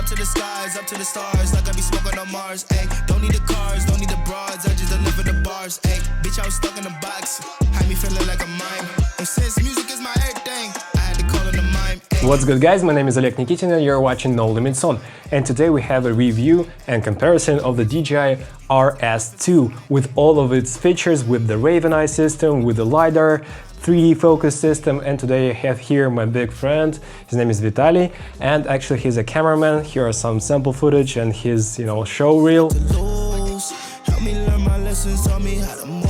to the skies, up to the stars, like I be smoking on Mars. Ayy, don't need the cars, don't need the broads, I just deliver the bars. Ayy, bitch, I was stuck in a box, had me feeling like a mime. And since music is my everything, I had to call it a mime. What's good, guys? My name is Oleg Nikitin and you're watching No Limits On. And today we have a review and comparison of the DJI RS2 with all of its features, with the Raven Eye system, with the LiDAR, 3D focus system, and today I have here my big friend. His name is Vitaly, and actually he's a cameraman. Here are some sample footage and his, show reel. Help me learn my lessons, tell me how to move.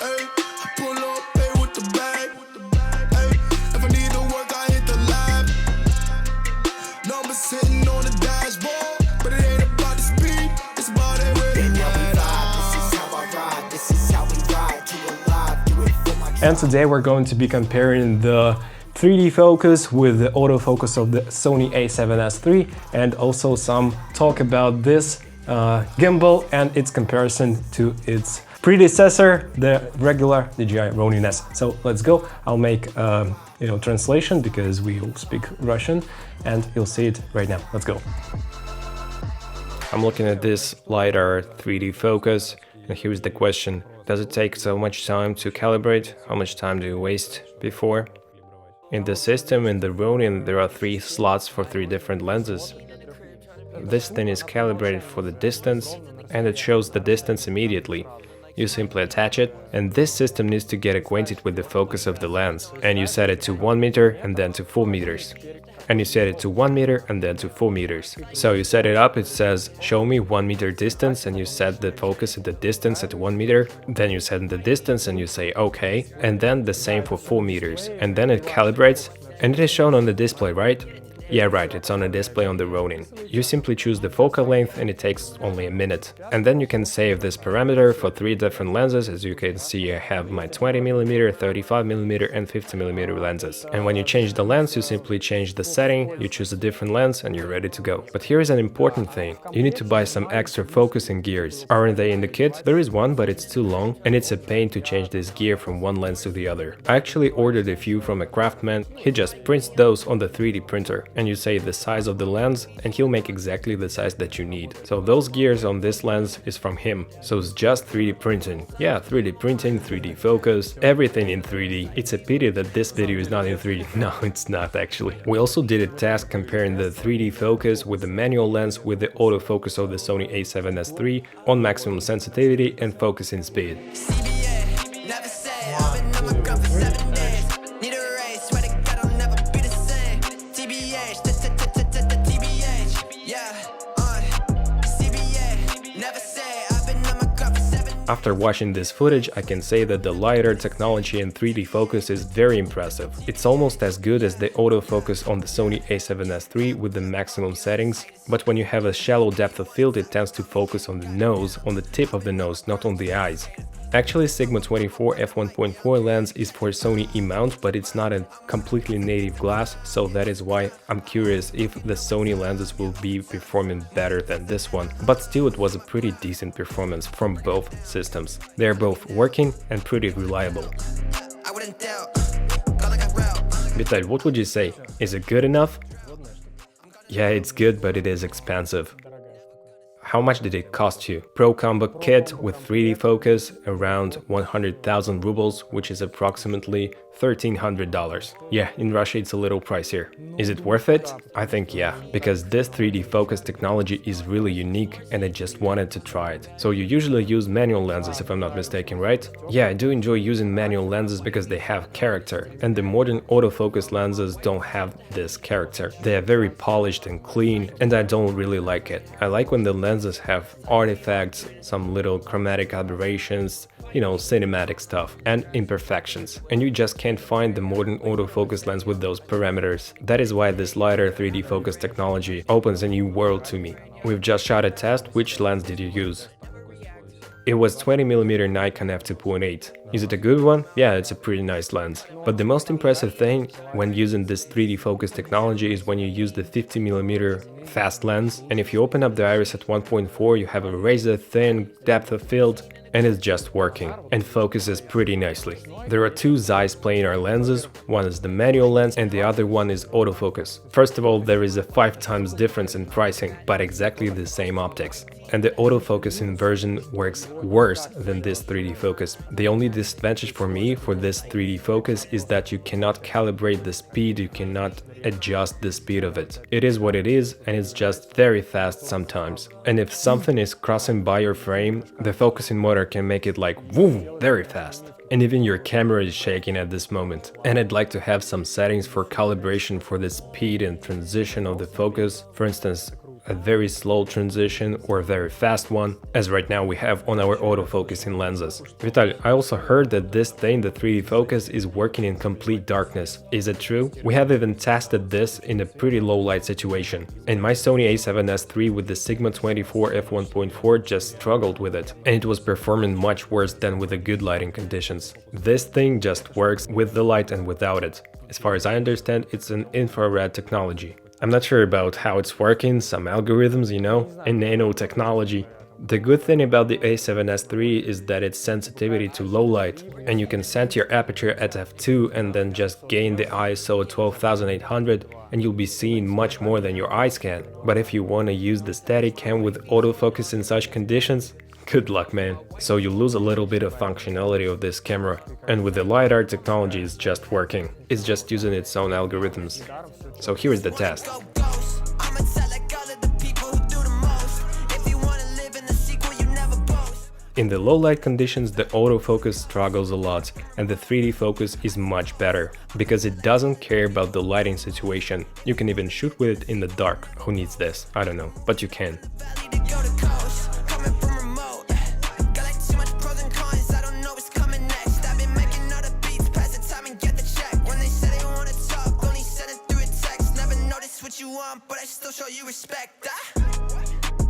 I pull up, with the bag. If I need to work, I hit the lab. Number sitting on the dashboard, but it ain't about the speed, it's about everything. This is how we ride to alive, do it for my. And today we're going to be comparing the 3D focus with the autofocus of the Sony a7s III, and also some talk about this gimbal and its comparison to its predecessor, the regular DJI Ronin-S. So let's go. I'll make translation because we all speak Russian, and you'll see it right now. Let's go. I'm looking at this LiDAR 3D focus, and here's the question: does it take so much time to calibrate? How much time do you waste before? In the system, in the Ronin, there are 3 slots for 3 different lenses. This thing is calibrated for the distance, and it shows the distance immediately. You simply attach it, and this system needs to get acquainted with the focus of the lens. And you set it to 1 meter and then to 4 meters. And you set it to 1 meter and then to 4 meters. So you set it up, it says show me 1 meter distance, and you set the focus at the distance at 1 meter. Then you set the distance and you say okay, and then the same for 4 meters. And then it calibrates, and it is shown on the display, right? Yeah, right, it's on a display on the Ronin. You simply choose the focal length and it takes only a minute. And then you can save this parameter for 3 different lenses. As you can see, I have my 20mm, 35mm and 50mm lenses. And when you change the lens, you simply change the setting, you choose a different lens and you're ready to go. But here is an important thing. You need to buy some extra focusing gears. Aren't they in the kit? There is one, but it's too long and it's a pain to change this gear from one lens to the other. I actually ordered a few from a craftsman. He just prints those on the 3D printer. And you say the size of the lens and he'll make exactly the size that you need. So those gears on this lens is from him. So it's just 3D printing. Yeah, 3D printing, 3D focus, everything in 3D. It's a pity that this video is not in 3D. No, it's not actually. We also did a task comparing the 3D focus with the manual lens with the autofocus of the Sony a7s III on maximum sensitivity and focusing speed. After watching this footage, I can say that the LiDAR technology and 3D focus is very impressive. It's almost as good as the autofocus on the Sony a7s III with the maximum settings, but when you have a shallow depth of field, it tends to focus on the nose, on the tip of the nose, not on the eyes. Actually, Sigma 24 f1.4 lens is for Sony E-mount, but it's not a completely native glass, so that is why I'm curious if the Sony lenses will be performing better than this one. But still, it was a pretty decent performance from both systems. They're both working and pretty reliable. Vitaly, what would you say? Is it good enough? Yeah, it's good, but it is expensive. How much did it cost you? Pro Combo kit with 3D focus, around 100,000 rubles, which is approximately $1,300. Yeah, in Russia it's a little pricier. Is it worth it? I think yeah, because this 3D focus technology is really unique and I just wanted to try it. So you usually use manual lenses if I'm not mistaken, right? Yeah, I do enjoy using manual lenses because they have character, and the modern autofocus lenses don't have this character. They are very polished and clean, and I don't really like it. I like when the lenses have artifacts, some little chromatic aberrations, cinematic stuff, and imperfections. And you just can't find the modern autofocus lens with those parameters. That is why this LiDAR 3D focus technology opens a new world to me. We've just shot a test. Which lens did you use? It was 20mm Nikon f2.8. Is it a good one? Yeah, it's a pretty nice lens. But the most impressive thing when using this 3D focus technology is when you use the 50mm fast lens, and if you open up the iris at 1.4, you have a razor thin depth of field, and it's just working and focuses pretty nicely. There are two Zeiss planar lenses, one is the manual lens and the other one is autofocus. First of all, there is a 5 times difference in pricing, but exactly the same optics. And the autofocusing version works worse than this 3D focus. The only disadvantage for me for this 3D focus is that you cannot calibrate the speed, you cannot adjust the speed of it. It is what it is, and it's just very fast sometimes. And if something is crossing by your frame, the focusing motor can make it like woo, very fast. And even your camera is shaking at this moment. And I'd like to have some settings for calibration for the speed and transition of the focus. For instance, a very slow transition or a very fast one, as right now we have on our autofocusing lenses. Vitaly, I also heard that this thing, the 3D focus, is working in complete darkness. Is it true? We have even tested this in a pretty low light situation. And my Sony a7s III with the Sigma 24 f1.4 just struggled with it, and it was performing much worse than with the good lighting conditions. This thing just works with the light and without it. As far as I understand, it's an infrared technology. I'm not sure about how it's working, some algorithms, you know, and nanotechnology. The good thing about the a7s III is that its sensitivity to low light, and you can set your aperture at f2 and then just gain the ISO at 12800 and you'll be seeing much more than your eyes can. But if you want to use the Steadicam with autofocus in such conditions, good luck, man. So you lose a little bit of functionality of this camera, and with the LiDAR technology it's just working. It's just using its own algorithms. So here is the test. In the low light conditions, the autofocus struggles a lot, and the 3D focus is much better, because it doesn't care about the lighting situation. You can even shoot with it in the dark. Who needs this? I don't know, but you can. But I still show you respect.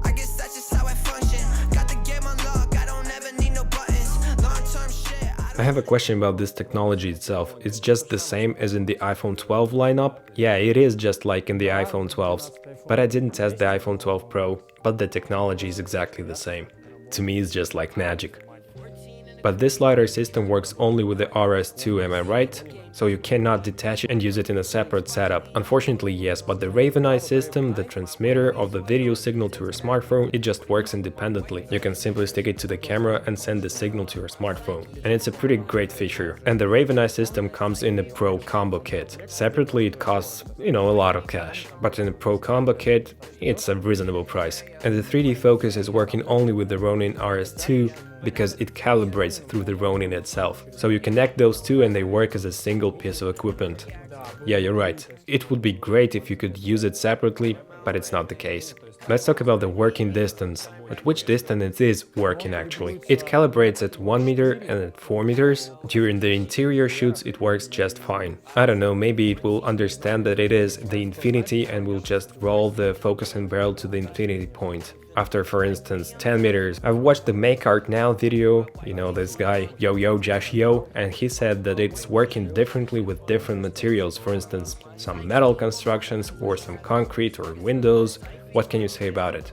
I guess that's just how I function. Got the game unlocked, I don't ever need no buttons. Long-term shit. I have a question about this technology itself. It's just the same as in the iPhone 12 lineup? Yeah, it is just like in the iPhone 12s. But I didn't test the iPhone 12 Pro, but the technology is exactly the same. To me, it's just like magic. But this LiDAR system works only with the RS2, am I right? So you cannot detach it and use it in a separate setup. Unfortunately, yes, but the Ronin system, the transmitter of the video signal to your smartphone, it just works independently. You can simply stick it to the camera and send the signal to your smartphone. And it's a pretty great feature. And the Ronin system comes in the Pro Combo kit. Separately it costs, a lot of cash. But in the Pro Combo kit, it's a reasonable price. And the 3D focus is working only with the Ronin RS2, because it calibrates through the Ronin itself. So you connect those two and they work as a single piece of equipment. Yeah, you're right. It would be great if you could use it separately, but it's not the case. Let's talk about the working distance. At which distance it is working actually. It calibrates at 1 meter and at 4 meters. During the interior shoots it works just fine. I don't know, maybe it will understand that it is the infinity and will just roll the focusing barrel to the infinity point. After, for instance, 10 meters. I've watched the Make Art Now video, this guy, Josh Yo, and he said that it's working differently with different materials, for instance, some metal constructions or some concrete or windows. What can you say about it?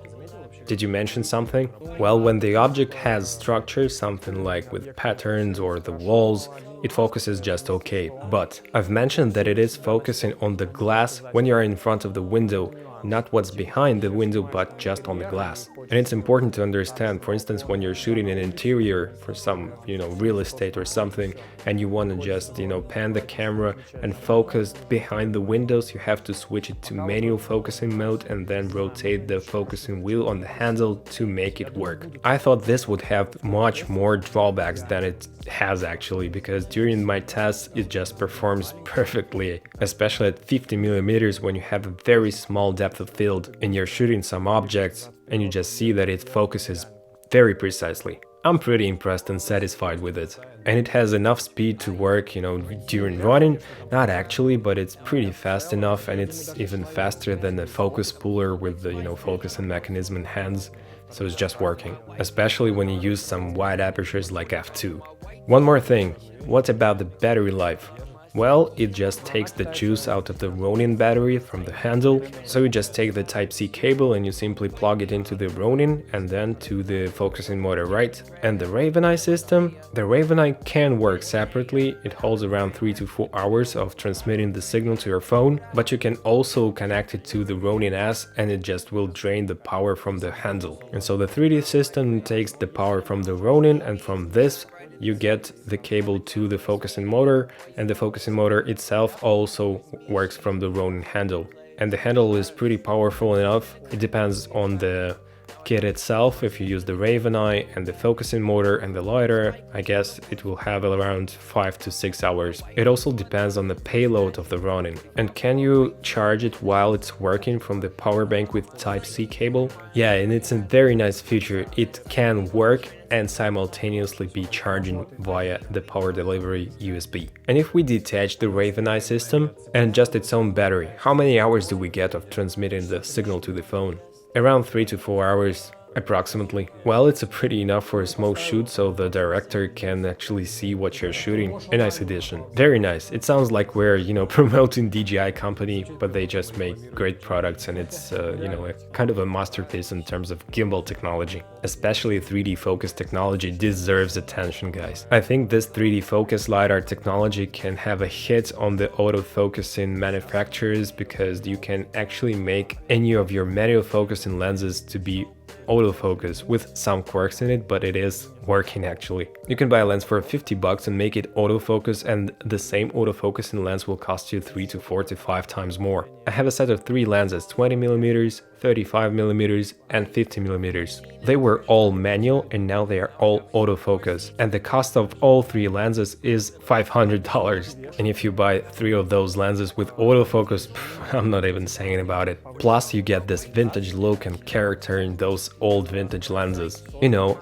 Did you mention something? Well, when the object has structure, something like with patterns or the walls, it focuses just okay. But I've mentioned that it is focusing on the glass when you're in front of the window, not what's behind the window, but just on the glass. And it's important to understand, for instance, when you're shooting an interior for some, real estate or something, and you want to just, pan the camera and focus behind the windows, you have to switch it to manual focusing mode and then rotate the focusing wheel on the handle to make it work. I thought this would have much more drawbacks than it has actually, because during my tests it just performs perfectly, especially at 50mm when you have a very small depth of field and you're shooting some objects and you just see that it focuses very precisely. I'm pretty impressed and satisfied with it. And it has enough speed to work, during running. Not actually, but it's pretty fast enough, and it's even faster than the focus puller with the, focusing mechanism in hands. So it's just working, especially when you use some wide apertures like f2. One more thing, what about the battery life? Well, it just takes the juice out of the Ronin battery from the handle. So you just take the Type-C cable and you simply plug it into the Ronin and then to the focusing motor, right? And the Raven-I system? The Raven-I can work separately. It holds around 3 to 4 hours of transmitting the signal to your phone, but you can also connect it to the Ronin-S and it just will drain the power from the handle. And so the 3D system takes the power from the Ronin, and from this you get the cable to the focusing motor, and the focusing motor itself also works from the Ronin handle. And the handle is pretty powerful enough. It depends on the kit itself. If you use the Raven-I and the focusing motor and the LiDAR, I guess it will have around 5 to 6 hours. It also depends on the payload of the Ronin. And can you charge it while it's working from the power bank with Type-C cable? Yeah, and it's a very nice feature. It can work and simultaneously be charging via the power delivery USB. And if we detach the Raven-I system and just its own battery, how many hours do we get of transmitting the signal to the phone? Around 3 to 4 hours, approximately. Well, it's pretty enough for a small shoot, so the director can actually see what you're shooting. A nice addition. Very nice. It sounds like we're, promoting DJI company, but they just make great products, and it's, a kind of a masterpiece in terms of gimbal technology. Especially 3D focus technology deserves attention, guys. I think this 3D focus LiDAR technology can have a hit on the autofocusing manufacturers, because you can actually make any of your manual focusing lenses to be autofocus with some quirks in it, but it is working actually. You can buy a lens for 50 bucks and make it autofocus, and the same autofocusing lens will cost you 3 to 4 to 5 times more. I have a set of 3 lenses, 20mm, 35mm and 50mm. They were all manual and now they are all autofocus, and the cost of all 3 lenses is $500. And if you buy 3 of those lenses with autofocus, I'm not even saying about it. Plus you get this vintage look and character in those old vintage lenses.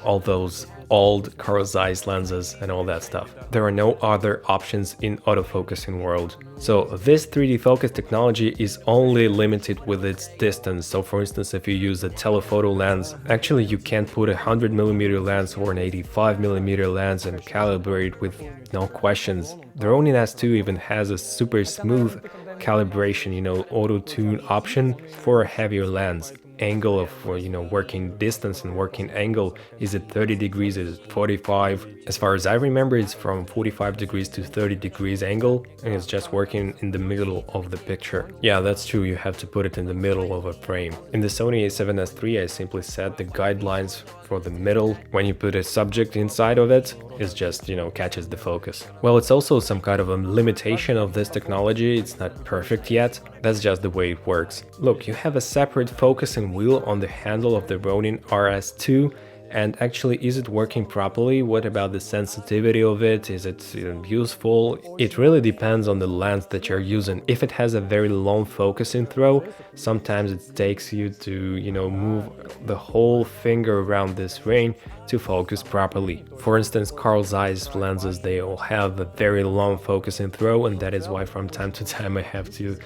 All those old Carl Zeiss lenses and all that stuff. There are no other options in autofocusing world. So this 3D focus technology is only limited with its distance. So for instance, if you use a telephoto lens, actually you can't put a 100mm lens or an 85mm lens and calibrate with no questions. The Ronin-S2 even has a super smooth calibration, auto tune option for a heavier lens. Angle of working distance and working angle, is it 30 degrees, is it 45? As far as I remember, it's from 45 degrees to 30 degrees angle, and it's just working in the middle of the picture. Yeah, that's true, you have to put it in the middle of a frame. In the Sony a7s III, I simply set the guidelines for the middle. When you put a subject inside of it, it just catches the focus. Well, it's also some kind of a limitation of this technology. It's not perfect yet. That's just the way it works. Look, you have a separate focusing wheel on the handle of the Ronin RS2. And actually, is it working properly? What about the sensitivity of it? Is it useful? It really depends on the lens that you're using. If it has a very long focusing throw, sometimes it takes you to, move the whole finger around this ring to focus properly. For instance, Carl Zeiss lenses, they all have a very long focusing throw, and that is why from time to time I have to,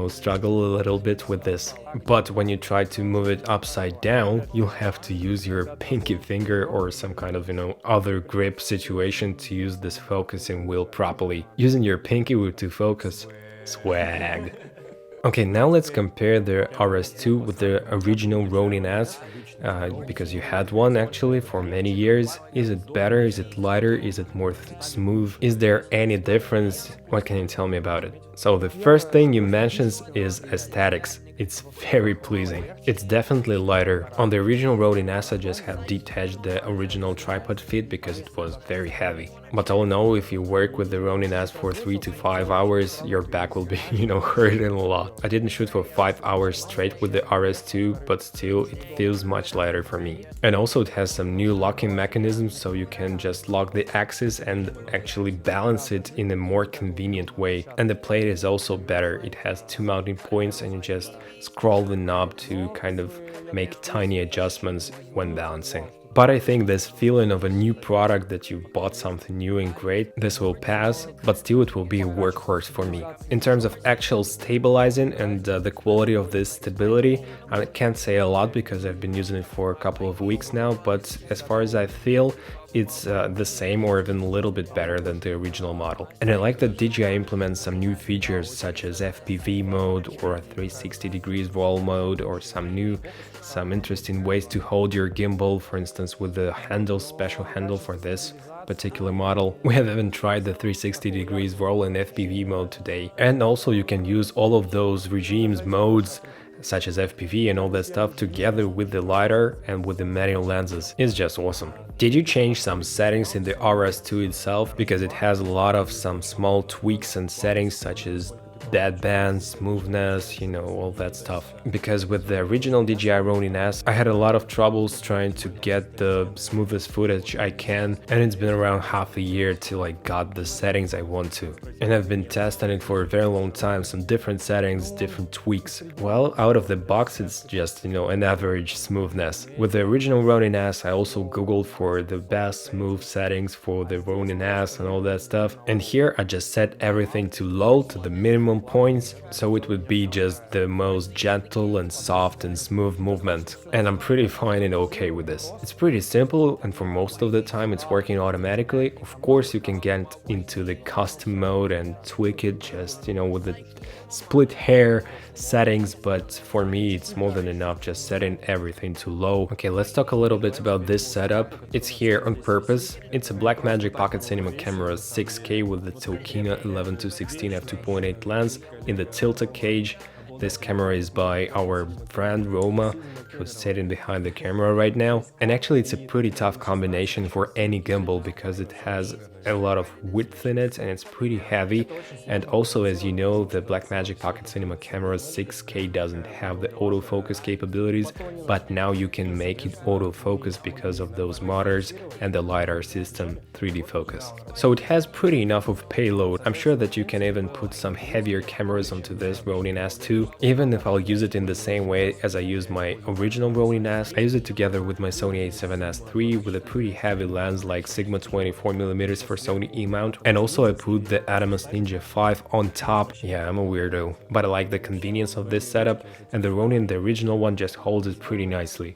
struggle a little bit with this. But when you try to move it upside down, you'll have to use your pinky finger or some kind of, other grip situation to use this focusing wheel properly. Using your pinky wheel to focus, swag. Okay, now let's compare the RS2 with the original Ronin-S, because you had one actually for many years. Is it better? Is it lighter? Is it more smooth? Is there any difference? What can you tell me about it? So the first thing you mentioned is aesthetics. It's very pleasing. It's definitely lighter. On the original Ronin-S, I just have detached the original tripod feet because it was very heavy. But all in all, if you work with the Ronin-S for 3 to 5 hours, your back will be, hurting a lot. I didn't shoot for 5 hours straight with the RS2, but still it feels much lighter for me. And also it has some new locking mechanisms, so you can just lock the axis and actually balance it in a more convenient way. And the plate is also better. It has 2 mounting points and you just scroll the knob to kind of make tiny adjustments when balancing. But I think this feeling of a new product, that you bought something new and great, this will pass, but still it will be a workhorse for me. In terms of actual stabilizing and the quality of this stability, I can't say a lot because I've been using it for a couple of weeks now, but as far as I feel, it's the same or even a little bit better than the original model. And I like that DJI implements some new features such as FPV mode or a 360 degrees roll mode, or some interesting ways to hold your gimbal, for instance with the handle, special handle for this particular model. We have even tried the 360 degrees roll in FPV mode today. And also you can use all of those regimes, modes, such as FPV and all that stuff together with the LiDAR and with the manual lenses. It's just awesome. Did you change some settings in the RS2 itself? Because it has a lot of some small tweaks and settings such as deadband, smoothness, you know, all that stuff. Because with the original DJI Ronin-S, I had a lot of troubles trying to get the smoothest footage I can, and it's been around half a year till I got the settings I want to. And I've been testing it for a very long time, some different settings, different tweaks. Well, out of the box, it's just, you know, an average smoothness. With the original Ronin-S, I also googled for the best smooth settings for the Ronin-S and all that stuff. And here I just set everything to low, to the minimum points, so it would be just the most gentle and soft and smooth movement. And I'm pretty fine and okay with this. It's pretty simple, and for most of the time it's working automatically. Of course you can get into the custom mode and tweak it just, you know, with the split hair settings, but for me it's more than enough just setting everything to low. Okay, let's talk a little bit about this setup. It's here on purpose. It's a Blackmagic Pocket Cinema camera 6K with the Tokina 11-16 f2.8 lens in the tilted cage. This camera is by our friend Roma, who's sitting behind the camera right now. And actually it's a pretty tough combination for any gimbal because it has a lot of width in it and it's pretty heavy. And also, as you know, the Blackmagic Pocket Cinema camera 6K doesn't have the autofocus capabilities, but now you can make it autofocus because of those motors and the LiDAR system 3D focus. So it has pretty enough of payload. I'm sure that you can even put some heavier cameras onto this Ronin-S 2. Even if I'll use it in the same way as I used my original Ronin-S, I use it together with my Sony a7s III with a pretty heavy lens like Sigma 24mm for Sony E-mount, and also I put the Atomos Ninja 5 on top. Yeah, I'm a weirdo, but I like the convenience of this setup, and the Ronin, the original one, just holds it pretty nicely.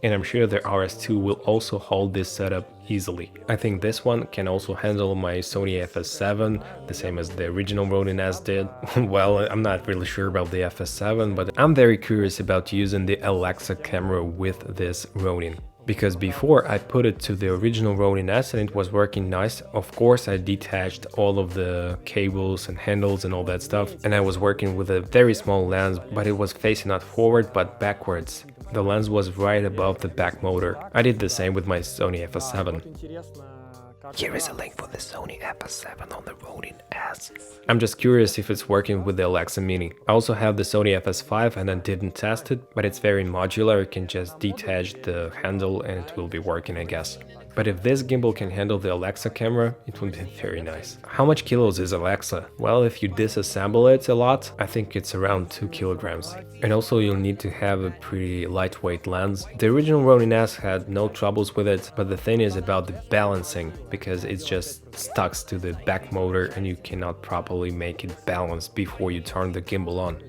And I'm sure the RS2 will also hold this setup easily. I think this one can also handle my Sony FS7, the same as the original Ronin-S did. Well, I'm not really sure about the FS7, but I'm very curious about using the Alexa camera with this Ronin. Because before I put it to the original Ronin-S and it was working nice. Of course I detached all of the cables and handles and all that stuff, and I was working with a very small lens, but it was facing not forward but backwards. The lens was right above the back motor. I did the same with my Sony FS7. Here is a link for the Sony FS7 on the Ronin-S. I'm just curious if it's working with the Alexa Mini. I also have the Sony FS5 and I didn't test it, but it's very modular. You can just detach the handle and it will be working, I guess. But if this gimbal can handle the Alexa camera, it would be very nice. How much kilos is Alexa? Well, if you disassemble it a lot, I think it's around 2 kilograms. And also you'll need to have a pretty lightweight lens. The original Ronin-S had no troubles with it, but the thing is about the balancing, because it's just stuck to the back motor and you cannot properly make it balance before you turn the gimbal on.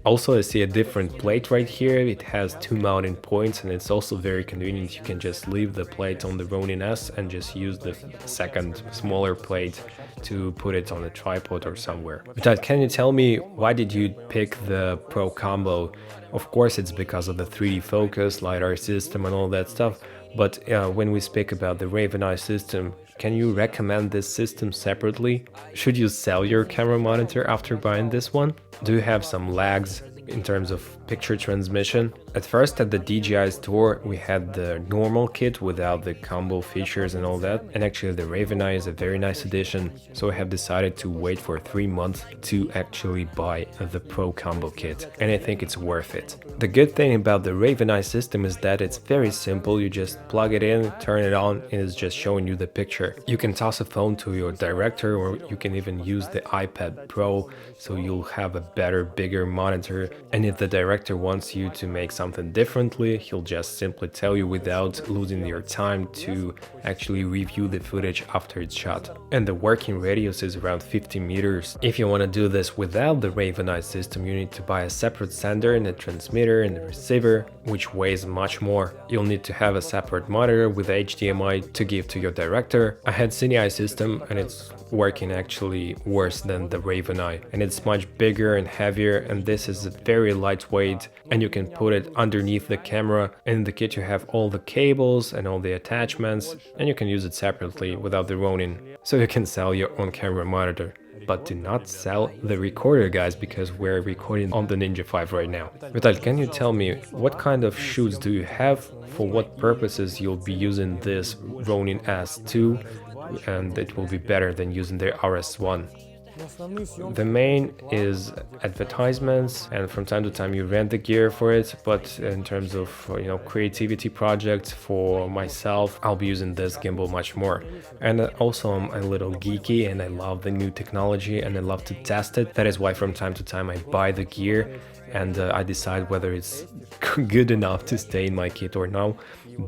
Also, I see a different plate right here. It has 2 mounting points and it's also very convenient. You can just leave the plate on the Ronin-S and just use the second smaller plate to put it on a tripod or somewhere. But can you tell me, why did you pick the Pro Combo? Of course it's because of the 3D focus, LiDAR system and all that stuff. But when we speak about the Raven Eye system, can you recommend this system separately? Should you sell your camera monitor after buying this one? Do you have some lags in terms of picture transmission? At first at the DJI store we had the normal kit without the combo features and all that, and actually the Raven Eye is a very nice addition, so I have decided to wait for 3 months to actually buy the Pro Combo kit, and I think it's worth it. The good thing about the Raven Eye system is that it's very simple. You just plug it in, turn it on, and it's just showing you the picture. You can toss a phone to your director, or you can even use the iPad Pro, so you'll have a better, bigger monitor and if the director wants you to make something differently, he'll just simply tell you without losing your time to actually review the footage after it's shot. And the working radius is around 50 meters. If you want to do this without the Ronin system, you need to buy a separate sender and a transmitter and a receiver, which weighs much more. You'll need to have a separate monitor with HDMI to give to your director. I had Sony system and it's working actually worse than the Ronin, and it's much bigger and heavier, and this is very lightweight, and you can put it underneath the camera. In the kit you have all the cables and all the attachments, and you can use it separately without the Ronin, so you can sell your own camera monitor. But do not sell the recorder, guys, because we're recording on the Ninja 5 right now. Vital, can you tell me what kind of shoots do you have? For what purposes you'll be using this Ronin-S 2, and it will be better than using the RS1? The main is advertisements, and from time to time you rent the gear for it, but in terms of creativity projects for myself, I'll be using this gimbal much more. And also I'm a little geeky and I love the new technology and I love to test it. That is why from time to time I buy the gear and I decide whether it's good enough to stay in my kit or no.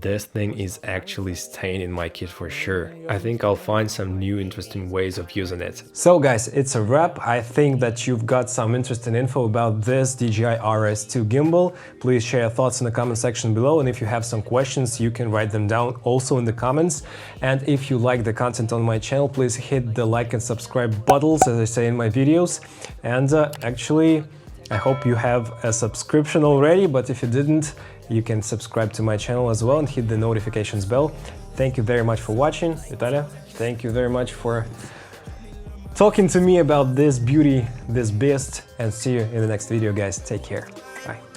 This thing is actually staying in my kit for sure. I think I'll find some new interesting ways of using it. So guys, it's a wrap. I think that you've got some interesting info about this DJI RS2 gimbal. Please share your thoughts in the comment section below, and if you have some questions you can write them down also in the comments. And if you like the content on my channel, please hit the like and subscribe buttons, as I say in my videos. And actually, I hope you have a subscription already, but if you didn't, you can subscribe to my channel as well and hit the notifications bell. Thank you very much for watching. Vitalia, thank you very much for talking to me about this beauty, this beast, and see you in the next video, guys. Take care. Bye.